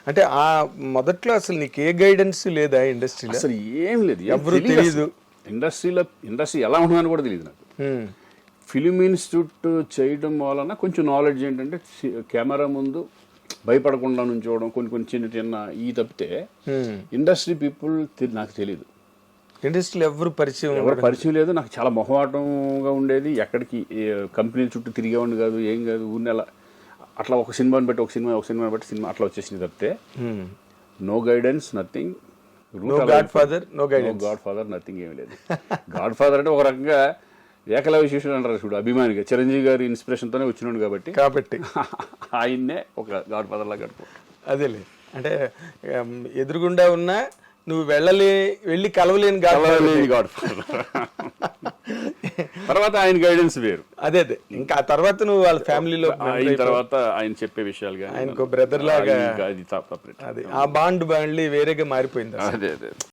అంటే ఆ మొదట్లో అసలు నీకు ఏ గైడెన్స్ లేదా ఇండస్ట్రీలో? అసలు ఏం లేదు, ఎవరు తెలియదు. ఇండస్ట్రీ ఎలా ఉంటుందని కూడా తెలియదు నాకు. ఫిలిం ఇన్స్టిట్యూట్ చేయడం వలన కొంచెం నాలెడ్జ్ ఏంటంటే కెమెరా ముందు భయపడకుండా నుంచోవడం, కొన్ని చిన్న చిన్న ఈ తప్పితే ఇండస్ట్రీ పీపుల్ నాకు తెలియదు. ఇండస్ట్రీలో ఎవరు పరిచయం లేదు. నాకు చాలా మొహమాటంగా ఉండేది. ఎక్కడికి కంపెనీల చుట్టూ తిరిగేవాడిని కాదు, ఏం కాదు. ఊరిని అట్లా ఒక సినిమాని బట్టి ఒక సినిమాని బట్టి సినిమా అట్లా వచ్చేసింది తప్పితే no guidance, nothing. Godfather nothing, ఏమి లేదు. గాడ్ ఫాదర్ అంటే ఒక రకంగా ఏకలవ్య శిష్యుడు అంటారు చూడు, అభిమానిగా చిరంజీవి గారి ఇన్స్పిరేషన్తోనే వచ్చినాడు కాబట్టి ఆయన్నే ఒక గాడ్ ఫాదర్ లాగా గడుపు. అదేలే, అంటే ఎదురుగుండా ఉన్నా నువ్వు వెళ్ళి కలవలేని గాడ్ ఫాదర్. తర్వాత ఆయన గైడెన్స్ వేరు. అదే ఇంకా ఆ తర్వాత నువ్వు వాళ్ళ ఫ్యామిలీలో అయిన తర్వాత ఆయన చెప్పే విషయాలు కానీ ఆయనకు బ్రదర్ లాగా అది అది ఆ బాండ్ మళ్ళీ వేరేగా మారిపోయింది. అదే